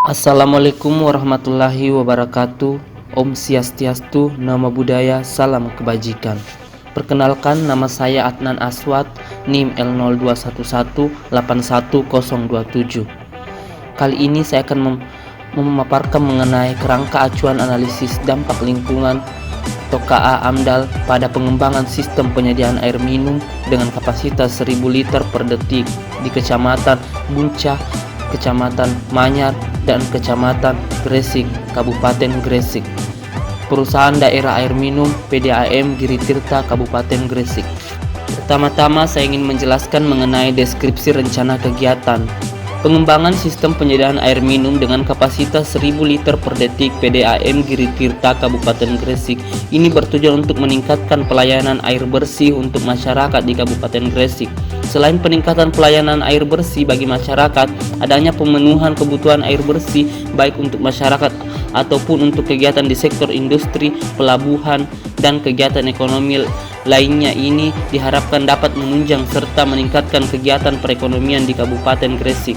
Assalamualaikum warahmatullahi wabarakatuh. Om Swastiastu, Namo Buddhaya, salam kebajikan. Perkenalkan, nama saya Adnan Aswad, NIM L0211810027. Kali ini saya akan memaparkan mengenai kerangka acuan analisis dampak lingkungan atau KA AMDAL pada pengembangan sistem penyediaan air minum dengan kapasitas 1000 liter per detik di Kecamatan Buncah, Kecamatan Manyar, dan Kecamatan Gresik, Kabupaten Gresik. Perusahaan Daerah Air Minum PDAM Giritirta, Kabupaten Gresik. Pertama-tama saya ingin menjelaskan mengenai deskripsi rencana kegiatan. Pengembangan sistem penyediaan air minum dengan kapasitas 1000 liter per detik PDAM Giritirta, Kabupaten Gresik ini bertujuan untuk meningkatkan pelayanan air bersih untuk masyarakat di Kabupaten Gresik. Selain peningkatan pelayanan air bersih bagi masyarakat, adanya pemenuhan kebutuhan air bersih baik untuk masyarakat ataupun untuk kegiatan di sektor industri, pelabuhan, dan kegiatan ekonomi lainnya ini diharapkan dapat menunjang serta meningkatkan kegiatan perekonomian di Kabupaten Gresik.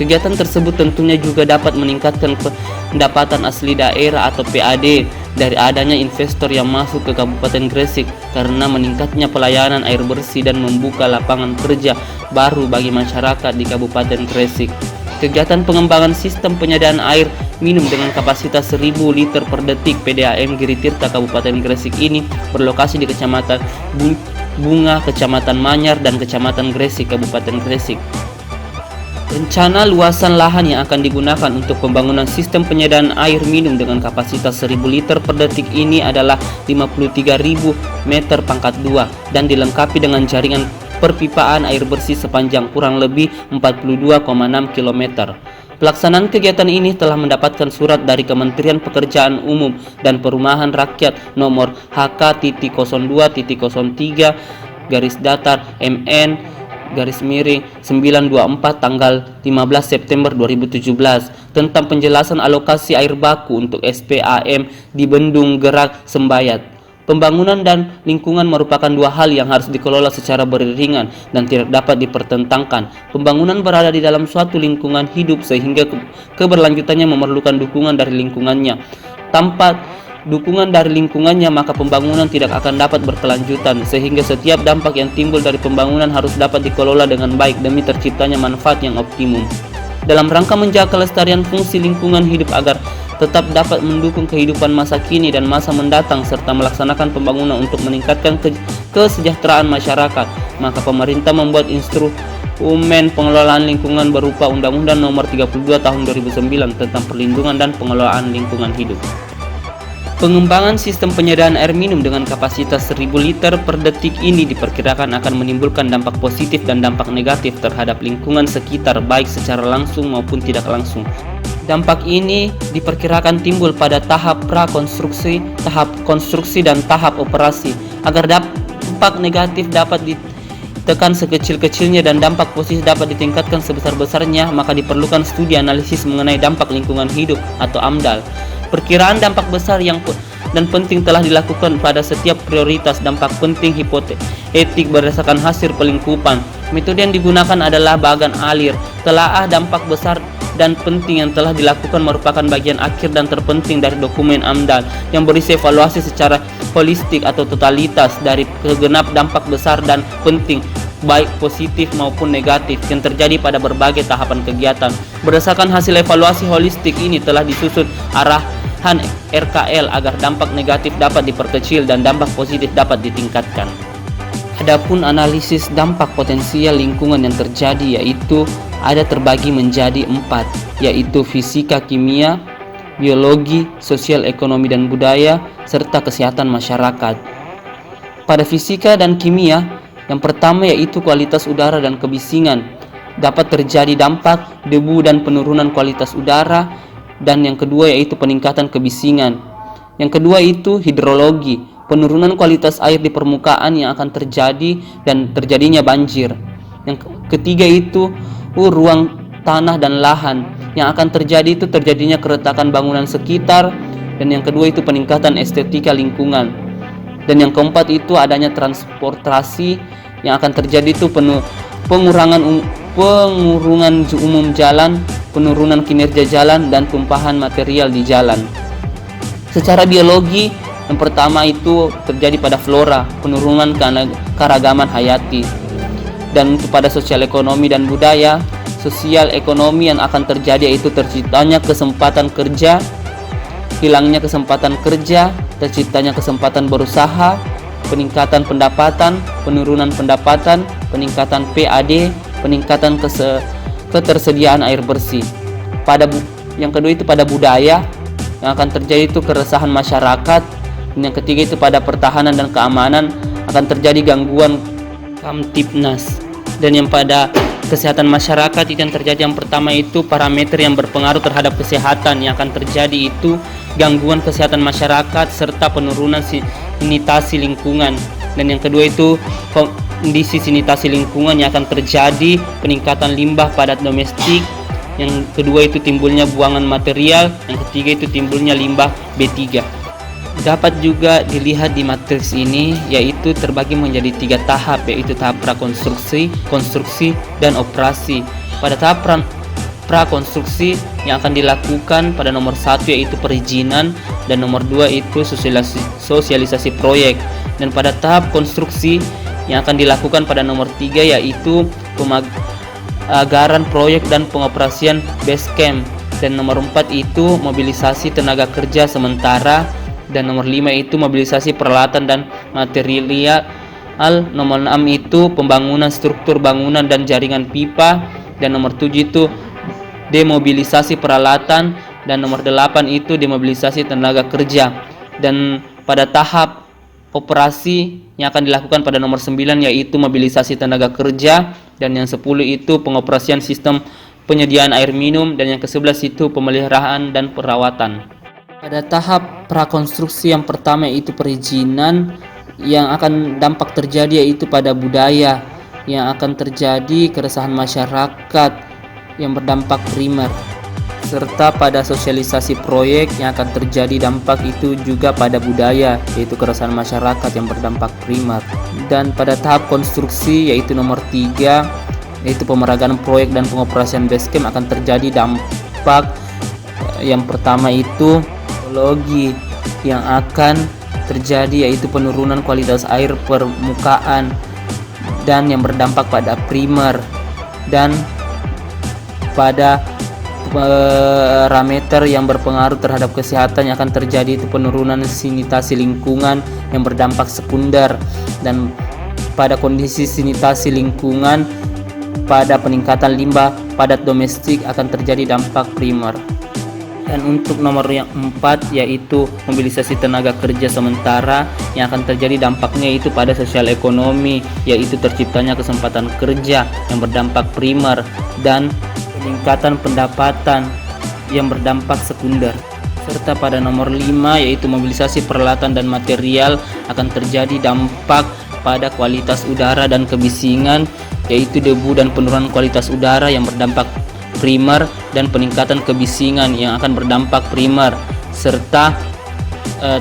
Kegiatan tersebut tentunya juga dapat meningkatkan pendapatan asli daerah atau PAD dari adanya investor yang masuk ke Kabupaten Gresik karena meningkatnya pelayanan air bersih dan membuka lapangan kerja baru bagi masyarakat di Kabupaten Gresik. Kegiatan pengembangan sistem penyediaan air minum dengan kapasitas 1000 liter per detik PDAM Giritirta Kabupaten Gresik ini berlokasi di Kecamatan Bunga, Kecamatan Manyar, dan Kecamatan Gresik, Kabupaten Gresik. Rencana luasan lahan yang akan digunakan untuk pembangunan sistem penyediaan air minum dengan kapasitas 1000 liter per detik ini adalah 53.000 meter pangkat 2 dan dilengkapi dengan jaringan perpipaan air bersih sepanjang kurang lebih 42,6 km. Pelaksanaan kegiatan ini telah mendapatkan surat dari Kementerian Pekerjaan Umum dan Perumahan Rakyat nomor HK-0-MN-924 tanggal 15 September 2017 tentang penjelasan alokasi air baku untuk SPAM di Bendung Gerak Sembayat. Pembangunan dan lingkungan merupakan dua hal yang harus dikelola secara beriringan dan tidak dapat dipertentangkan. Pembangunan berada di dalam suatu lingkungan hidup sehingga keberlanjutannya memerlukan dukungan dari lingkungannya. Tanpa dukungan dari lingkungannya maka pembangunan tidak akan dapat berkelanjutan, sehingga setiap dampak yang timbul dari pembangunan harus dapat dikelola dengan baik demi terciptanya manfaat yang optimum. Dalam rangka menjaga kelestarian fungsi lingkungan hidup agar tetap dapat mendukung kehidupan masa kini dan masa mendatang serta melaksanakan pembangunan untuk meningkatkan kesejahteraan masyarakat, maka pemerintah membuat instrumen pengelolaan lingkungan berupa Undang-Undang Nomor 32 Tahun 2009 tentang perlindungan dan pengelolaan lingkungan hidup. Pengembangan sistem penyediaan air minum dengan kapasitas 1000 liter per detik ini diperkirakan akan menimbulkan dampak positif dan dampak negatif terhadap lingkungan sekitar baik secara langsung maupun tidak langsung. Dampak ini diperkirakan timbul pada tahap prakonstruksi, tahap konstruksi, dan tahap operasi. Agar dampak negatif dapat ditekan sekecil-kecilnya dan dampak positif dapat ditingkatkan sebesar-besarnya, maka diperlukan studi analisis mengenai dampak lingkungan hidup atau AMDAL. Perkiraan dampak besar yang dan penting telah dilakukan pada setiap prioritas dampak penting hipotetik berdasarkan hasil pelingkupan. Metode yang digunakan adalah bagan alir. Telaah dampak besar dan penting yang telah dilakukan merupakan bagian akhir dan terpenting dari dokumen AMDAL yang berisi evaluasi secara holistik atau totalitas dari segenap dampak besar dan penting baik positif maupun negatif yang terjadi pada berbagai tahapan kegiatan. Berdasarkan hasil evaluasi holistik ini telah disusun arahan RKL agar dampak negatif dapat diperkecil dan dampak positif dapat ditingkatkan. Adapun analisis dampak potensial lingkungan yang terjadi yaitu ada terbagi menjadi 4, yaitu fisika, kimia, biologi, sosial, ekonomi, dan budaya, serta kesehatan masyarakat. Pada fisika dan kimia, yang pertama yaitu kualitas udara dan kebisingan. Dapat terjadi dampak debu dan penurunan kualitas udara, dan yang kedua yaitu peningkatan kebisingan. Yang kedua itu hidrologi, penurunan kualitas air di permukaan yang akan terjadi dan terjadinya banjir. Yang ketiga itu ruang tanah dan lahan, yang akan terjadi itu terjadinya keretakan bangunan sekitar, dan yang kedua itu peningkatan estetika lingkungan. Dan yang keempat itu adanya transportasi, yang akan terjadi itu pengurungan umum jalan, penurunan kinerja jalan, dan tumpahan material di jalan. Secara biologi, yang pertama itu terjadi pada flora, penurunan keragaman hayati. Dan untuk pada sosial ekonomi dan budaya, sosial ekonomi yang akan terjadi yaitu terciptanya kesempatan kerja, hilangnya kesempatan kerja, terciptanya kesempatan berusaha, peningkatan pendapatan, penurunan pendapatan, peningkatan PAD, peningkatan ketersediaan air bersih. Yang kedua itu pada budaya, yang akan terjadi itu keresahan masyarakat. Dan yang ketiga itu pada pertahanan dan keamanan, akan terjadi gangguan Kamtipnas. Dan yang pada kesehatan masyarakat itu yang terjadi, yang pertama itu parameter yang berpengaruh terhadap kesehatan yang akan terjadi itu gangguan kesehatan masyarakat serta penurunan sanitasi lingkungan. Dan yang kedua itu kondisi sanitasi lingkungan yang akan terjadi peningkatan limbah padat domestik. Yang kedua itu timbulnya buangan material. Yang ketiga itu timbulnya limbah B3. Dapat juga dilihat di matriks ini, yaitu terbagi menjadi 3 tahap, yaitu tahap prakonstruksi, konstruksi, dan operasi. Pada tahap prakonstruksi yang akan dilakukan pada nomor 1 yaitu perizinan, dan nomor 2 itu sosialisasi proyek. Dan pada tahap konstruksi yang akan dilakukan pada nomor 3 yaitu pemagaran proyek dan pengoperasian base camp. Dan nomor 4 itu mobilisasi tenaga kerja sementara. Dan nomor 5 itu mobilisasi peralatan dan material. Nomor 6 itu pembangunan struktur bangunan dan jaringan pipa. Dan nomor 7 itu demobilisasi peralatan. Dan nomor 8 itu demobilisasi tenaga kerja. Dan pada tahap operasi yang akan dilakukan pada nomor 9 yaitu mobilisasi tenaga kerja. Dan yang 10 itu pengoperasian sistem penyediaan air minum. Dan yang ke-11 itu pemeliharaan dan perawatan. Pada tahap prakonstruksi yang pertama yaitu perizinan, yang akan dampak terjadi yaitu pada budaya, yang akan terjadi keresahan masyarakat yang berdampak primer, serta pada sosialisasi proyek yang akan terjadi dampak itu juga pada budaya, yaitu keresahan masyarakat yang berdampak primer. Dan pada tahap konstruksi yaitu nomor 3 yaitu pemeragaan proyek dan pengoperasian base camp, akan terjadi dampak yang pertama itu ekologi yang akan terjadi yaitu penurunan kualitas air permukaan dan yang berdampak pada primer. Dan pada parameter yang berpengaruh terhadap kesehatan yang akan terjadi itu penurunan sanitasi lingkungan yang berdampak sekunder. Dan pada kondisi sanitasi lingkungan, pada peningkatan limbah padat domestik akan terjadi dampak primer. Dan untuk nomor yang 4 yaitu mobilisasi tenaga kerja sementara, yang akan terjadi dampaknya itu pada sosial ekonomi, yaitu terciptanya kesempatan kerja yang berdampak primer dan peningkatan pendapatan yang berdampak sekunder. Serta pada nomor 5 yaitu mobilisasi peralatan dan material, akan terjadi dampak pada kualitas udara dan kebisingan, yaitu debu dan penurunan kualitas udara yang berdampak primer dan peningkatan kebisingan yang akan berdampak primer. Serta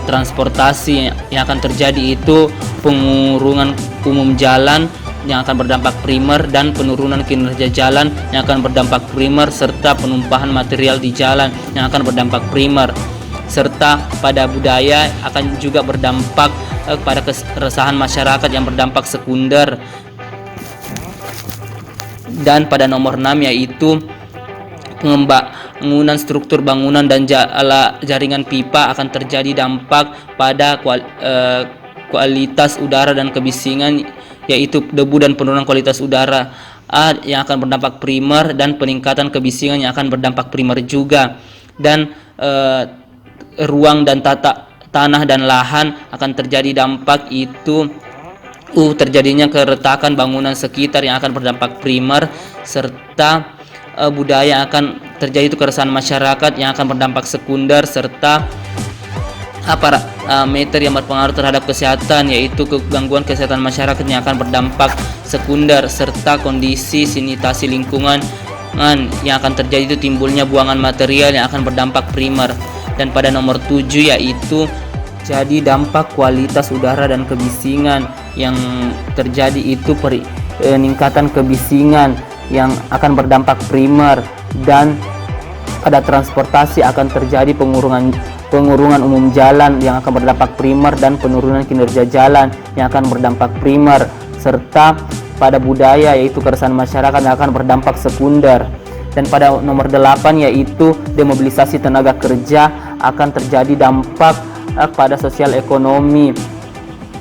transportasi yang akan terjadi itu pengurangan umum jalan yang akan berdampak primer dan penurunan kinerja jalan yang akan berdampak primer, serta penumpahan material di jalan yang akan berdampak primer. Serta pada budaya akan juga berdampak pada keresahan masyarakat yang berdampak sekunder. Dan pada nomor 6 yaitu pembangunan struktur bangunan dan jaringan pipa, akan terjadi dampak pada kualitas udara dan kebisingan, yaitu debu dan penurunan kualitas udara yang akan berdampak primer dan peningkatan kebisingan yang akan berdampak primer juga. Dan ruang dan tanah dan lahan akan terjadi dampak itu terjadinya keretakan bangunan sekitar yang akan berdampak primer. Serta budaya akan terjadi itu keresahan masyarakat yang akan berdampak sekunder. Serta parameter yang berpengaruh terhadap kesehatan, yaitu gangguan kesehatan masyarakat yang akan berdampak sekunder. Serta kondisi sanitasi lingkungan yang akan terjadi itu timbulnya buangan material yang akan berdampak primer. Dan pada nomor 7 yaitu jadi dampak kualitas udara dan kebisingan, yang terjadi itu peningkatan kebisingan yang akan berdampak primer dan Pada transportasi akan terjadi pengurungan umum jalan yang akan berdampak primer dan penurunan kinerja jalan yang akan berdampak primer, serta pada budaya yaitu keresahan masyarakat yang akan berdampak sekunder. Dan pada nomor 8 yaitu demobilisasi tenaga kerja akan terjadi dampak pada sosial ekonomi,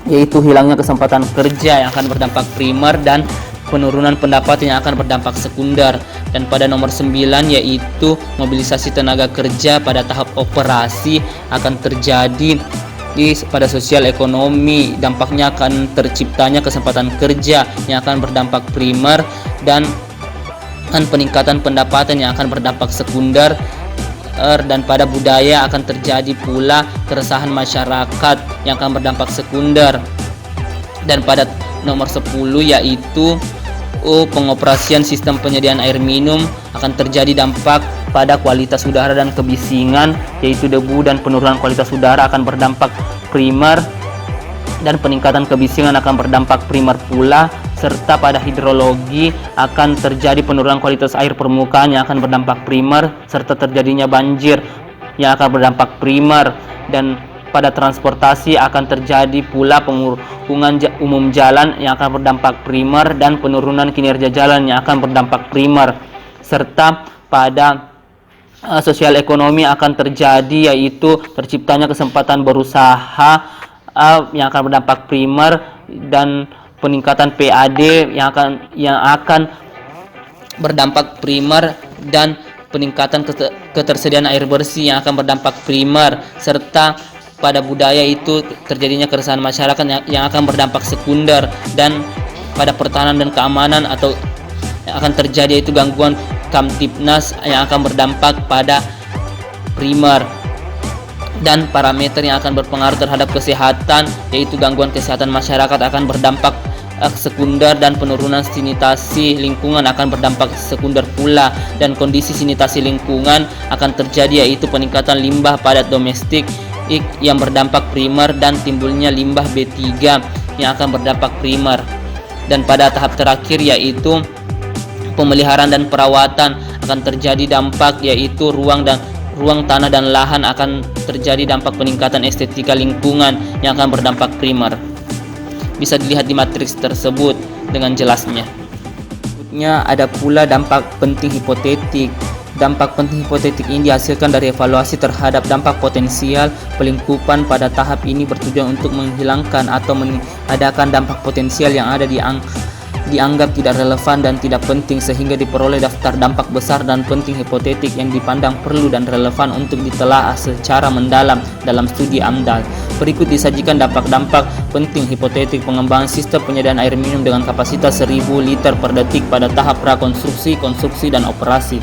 yaitu hilangnya kesempatan kerja yang akan berdampak primer dan penurunan pendapatan yang akan berdampak sekunder. Dan pada nomor 9 yaitu mobilisasi tenaga kerja pada tahap operasi akan terjadi pada sosial ekonomi, dampaknya akan terciptanya kesempatan kerja yang akan berdampak primer dan peningkatan pendapatan yang akan berdampak sekunder. Dan pada budaya akan terjadi pula keresahan masyarakat yang akan berdampak sekunder. Dan pada nomor 10 yaitu pengoperasian sistem penyediaan air minum akan terjadi dampak pada kualitas udara dan kebisingan, yaitu debu dan penurunan kualitas udara akan berdampak primer dan peningkatan kebisingan akan berdampak primer pula, serta pada hidrologi akan terjadi penurunan kualitas air permukaan yang akan berdampak primer, serta terjadinya banjir yang akan berdampak primer. Dan pada transportasi akan terjadi pula pengurungan umum jalan yang akan berdampak primer dan penurunan kinerja jalan yang akan berdampak primer. Serta pada sosial ekonomi akan terjadi yaitu terciptanya kesempatan berusaha yang akan berdampak primer dan peningkatan PAD yang akan berdampak primer dan peningkatan ketersediaan air bersih yang akan berdampak primer. Serta pada budaya itu terjadinya keresahan masyarakat yang akan berdampak sekunder. Dan pada pertahanan dan keamanan atau yang akan terjadi itu gangguan Kamtipnas yang akan berdampak pada primer. Dan parameter yang akan berpengaruh terhadap kesehatan yaitu gangguan kesehatan masyarakat akan berdampak sekunder, dan penurunan sanitasi lingkungan akan berdampak sekunder pula. Dan kondisi sanitasi lingkungan akan terjadi yaitu peningkatan limbah padat domestik yang berdampak primer dan timbulnya limbah B3 yang akan berdampak primer. Dan pada tahap terakhir yaitu pemeliharaan dan perawatan akan terjadi dampak yaitu ruang tanah dan lahan akan terjadi dampak peningkatan estetika lingkungan yang akan berdampak primer. Bisa dilihat di matriks tersebut dengan jelasnya. Berikutnya ada pula dampak penting hipotetik. Dampak penting hipotetik ini dihasilkan dari evaluasi terhadap dampak potensial pelingkupan. Pada tahap ini bertujuan untuk menghilangkan atau meniadakan dampak potensial yang ada dianggap tidak relevan dan tidak penting, sehingga diperoleh daftar dampak besar dan penting hipotetik yang dipandang perlu dan relevan untuk ditelaah secara mendalam dalam studi AMDAL. Berikut disajikan dampak-dampak penting hipotetik pengembangan sistem penyediaan air minum dengan kapasitas 1000 liter per detik pada tahap prakonstruksi, konstruksi, dan operasi.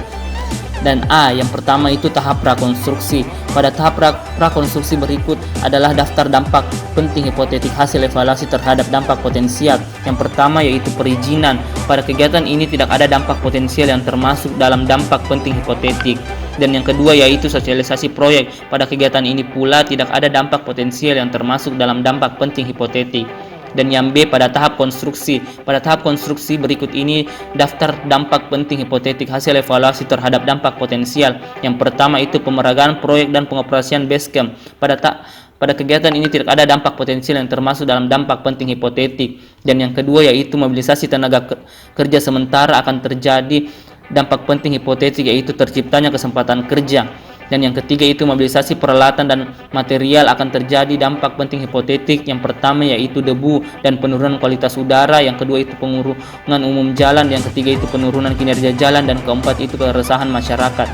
Dan yang pertama itu tahap prakonstruksi. Pada tahap prakonstruksi berikut adalah daftar dampak penting hipotetik hasil evaluasi terhadap dampak potensial. Yang pertama yaitu perizinan. Pada kegiatan ini tidak ada dampak potensial yang termasuk dalam dampak penting hipotetik. Dan yang kedua yaitu sosialisasi proyek. Pada kegiatan ini pula tidak ada dampak potensial yang termasuk dalam dampak penting hipotetik. Dan yang B pada tahap konstruksi. Pada tahap konstruksi berikut ini daftar dampak penting hipotetik hasil evaluasi terhadap dampak potensial. Yang pertama itu pemeragaan proyek dan pengoperasian base camp. Pada kegiatan ini tidak ada dampak potensial yang termasuk dalam dampak penting hipotetik. Dan yang kedua yaitu mobilisasi tenaga kerja sementara akan terjadi dampak penting hipotetik yaitu terciptanya kesempatan kerja. Dan yang ketiga itu mobilisasi peralatan dan material akan terjadi dampak penting hipotetik. Yang pertama yaitu debu dan penurunan kualitas udara, yang kedua itu pengurungan umum jalan, yang ketiga itu penurunan kinerja jalan, dan keempat itu keresahan masyarakat.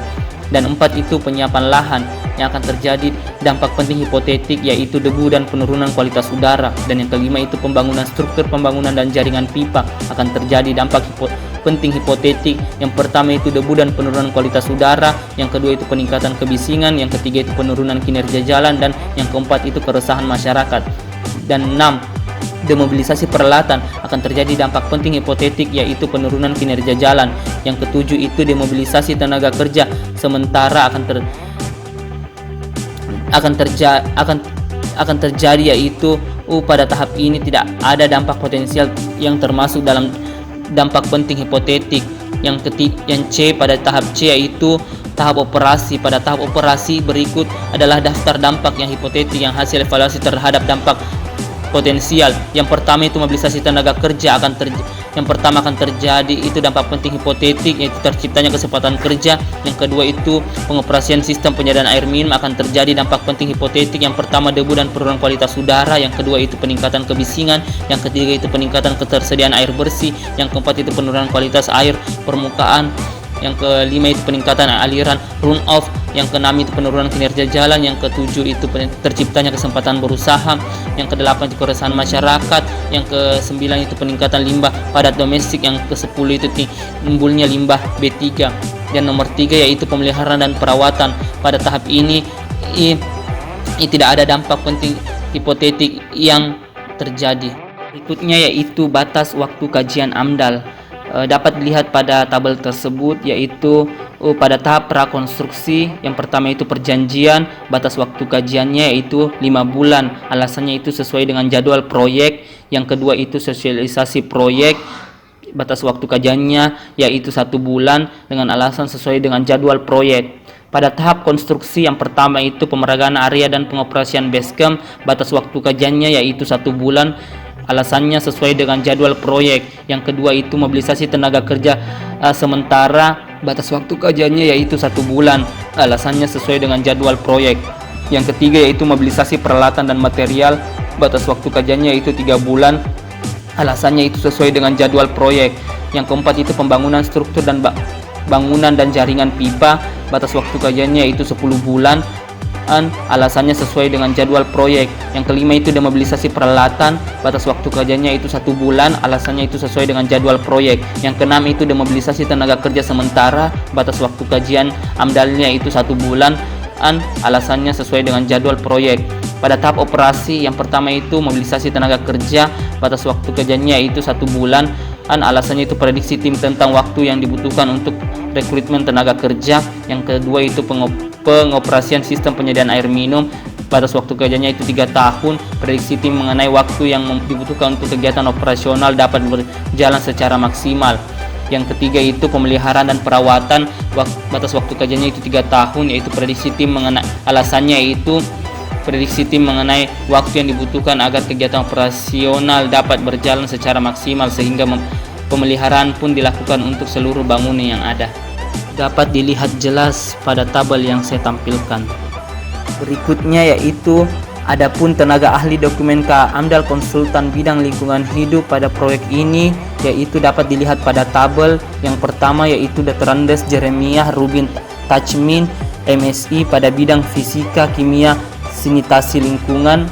Dan empat itu penyiapan lahan yang akan terjadi dampak penting hipotetik yaitu debu dan penurunan kualitas udara. Dan yang kelima itu pembangunan struktur pembangunan dan jaringan pipa akan terjadi dampak penting hipotetik. Yang pertama itu debu dan penurunan kualitas udara, yang kedua itu peningkatan kebisingan, yang ketiga itu penurunan kinerja jalan, dan yang keempat itu keresahan masyarakat. Dan 6. Demobilisasi peralatan akan terjadi dampak penting hipotetik yaitu penurunan kinerja jalan. Yang ketujuh itu demobilisasi tenaga kerja sementara akan terjadi yaitu pada tahap ini tidak ada dampak potensial yang termasuk dalam dampak penting hipotetik. Yang C pada tahap C yaitu tahap operasi. Pada tahap operasi berikut adalah daftar dampak yang hipotetik yang hasil evaluasi terhadap dampak potensial. Yang pertama itu mobilisasi tenaga kerja yang pertama akan terjadi itu dampak penting hipotetik, yaitu terciptanya kesempatan kerja. Yang kedua itu pengoperasian sistem penyediaan air minum akan terjadi dampak penting hipotetik. Yang pertama debu dan penurunan kualitas udara, yang kedua itu peningkatan kebisingan, yang ketiga itu peningkatan ketersediaan air bersih, yang keempat itu penurunan kualitas air permukaan, yang kelima itu peningkatan aliran runoff, yang keenam itu penurunan kinerja jalan, yang ketujuh itu terciptanya kesempatan berusaha, yang kedelapan itu keresahan masyarakat, yang kesembilan itu peningkatan limbah padat domestik, yang kesepuluh itu timbulnya limbah B3, dan nomor 3 yaitu pemeliharaan dan perawatan. Pada tahap ini tidak ada dampak penting hipotetik yang terjadi. Berikutnya yaitu batas waktu kajian AMDAL. Dapat dilihat pada tabel tersebut, yaitu pada tahap prakonstruksi yang pertama itu perjanjian, batas waktu kajiannya yaitu 5 bulan, alasannya itu sesuai dengan jadwal proyek. Yang kedua itu sosialisasi proyek, batas waktu kajiannya yaitu 1 bulan dengan alasan sesuai dengan jadwal proyek. Pada tahap konstruksi yang pertama itu pemeragaan area dan pengoperasian basecamp, batas waktu kajiannya yaitu 1 bulan, alasannya sesuai dengan jadwal proyek. Yang kedua itu mobilisasi tenaga kerja sementara, batas waktu kajiannya yaitu 1 bulan, alasannya sesuai dengan jadwal proyek. Yang ketiga yaitu mobilisasi peralatan dan material, batas waktu kajiannya yaitu 3 bulan, alasannya itu sesuai dengan jadwal proyek. Yang keempat itu pembangunan struktur dan bangunan dan jaringan pipa, batas waktu kajiannya yaitu 10 bulan, alasannya sesuai dengan jadwal proyek. Yang kelima itu demobilisasi peralatan, batas waktu kajiannya itu 1 bulan, alasannya itu sesuai dengan jadwal proyek. Yang keenam itu demobilisasi tenaga kerja sementara, batas waktu kajian AMDAL-nya itu 1 bulan, alasannya sesuai dengan jadwal proyek. Pada tahap operasi yang pertama itu mobilisasi tenaga kerja, batas waktu kajiannya itu 1 bulan, alasannya itu prediksi tim tentang waktu yang dibutuhkan untuk rekrutmen tenaga kerja. Yang kedua itu pengoperasian sistem penyediaan air minum, batas waktu kajiannya itu 3 tahun, prediksi tim mengenai waktu yang dibutuhkan untuk kegiatan operasional dapat berjalan secara maksimal. Yang ketiga itu pemeliharaan dan perawatan, batas waktu kajiannya itu 3 tahun, yaitu prediksi tim mengenai alasannya itu prediksi tim mengenai waktu yang dibutuhkan agar kegiatan operasional dapat berjalan secara maksimal, sehingga pemeliharaan pun dilakukan untuk seluruh bangunan yang ada. Dapat dilihat jelas pada tabel yang saya tampilkan. Berikutnya yaitu adapun tenaga ahli dokumen AMDAL konsultan bidang lingkungan hidup pada proyek ini, yaitu dapat dilihat pada tabel. Yang pertama yaitu Dr. Andes Jeremiah Rubin Tachmin, MSI pada bidang fisika, kimia, sanitasi lingkungan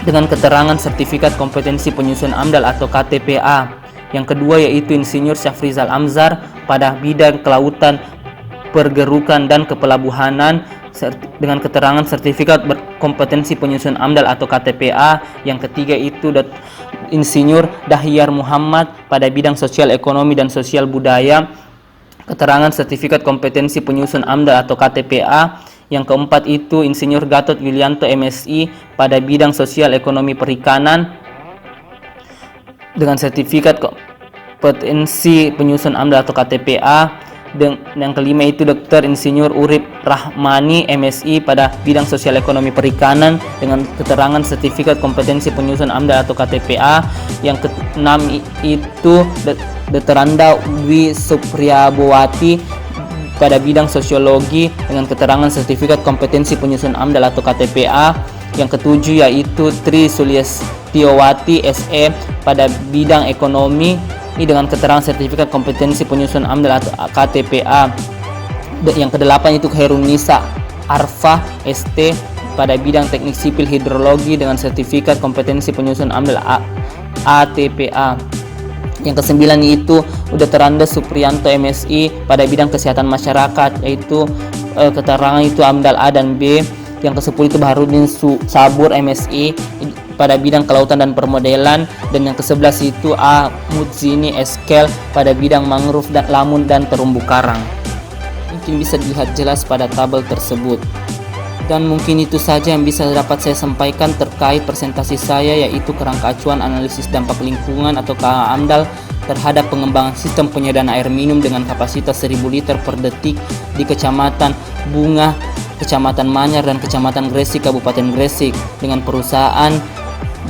dengan keterangan sertifikat kompetensi penyusun AMDAL atau KTPA. Yang kedua yaitu Insinyur Syafrizal Amzar pada bidang kelautan, pergerukan dan kepelabuhanan dengan keterangan sertifikat berkompetensi penyusun AMDAL atau KTPA. Yang ketiga itu Insinyur Dahyar Muhammad pada bidang sosial ekonomi dan sosial budaya, keterangan sertifikat kompetensi penyusun AMDAL atau KTPA. Yang keempat itu Insinyur Gatot Yulianto MSI pada bidang sosial ekonomi perikanan dengan sertifikat kompetensi penyusun AMDAL atau KTPA. Dan yang kelima itu Dr. Insinyur Urip Rahmani MSI pada bidang sosial ekonomi perikanan dengan keterangan sertifikat kompetensi penyusun AMDAL atau KTPA. Yang keenam itu Dr. Randa Dwi Supriyabowati pada bidang sosiologi dengan keterangan sertifikat kompetensi penyusun AMDAL atau KTPA. Yang ketujuh yaitu Tri Sulistiowati SE pada bidang ekonomi dengan keterangan sertifikat kompetensi penyusun AMDAL atau KTPA. Yang kedelapan itu Khairunisa Arfa ST pada bidang teknik sipil hidrologi dengan sertifikat kompetensi penyusun AMDAL ATPA. Yang kesembilan itu udah Terandes Supriyanto MSI pada bidang kesehatan masyarakat, yaitu keterangan itu AMDAL A dan B. Yang ke-10 itu Baharudin Sabur MSI pada bidang kelautan dan permodelan, dan yang ke-11 itu A Mutzini Eskel pada bidang mangrove dan lamun dan terumbu karang. Mungkin bisa dilihat jelas pada tabel tersebut. Dan mungkin itu saja yang bisa dapat saya sampaikan terkait presentasi saya, yaitu kerangka acuan analisis dampak lingkungan atau KA AMDAL terhadap pengembangan sistem penyediaan air minum dengan kapasitas 1000 liter per detik di Kecamatan Bunga, Kecamatan Manyar, dan Kecamatan Gresik, Kabupaten Gresik dengan perusahaan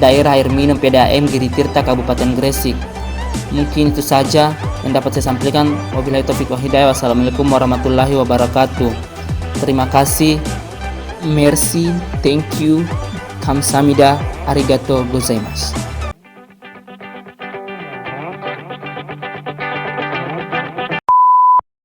Daerah Air Minum PDAM Giritirta Kabupaten Gresik. Mungkin itu saja yang dapat saya sampaikan. Wabillahi taufiq wal hidayah. Wassalamualaikum warahmatullahi wabarakatuh. Terima kasih. Merci, thank you, kamsahamnida, arigato gozaimasu.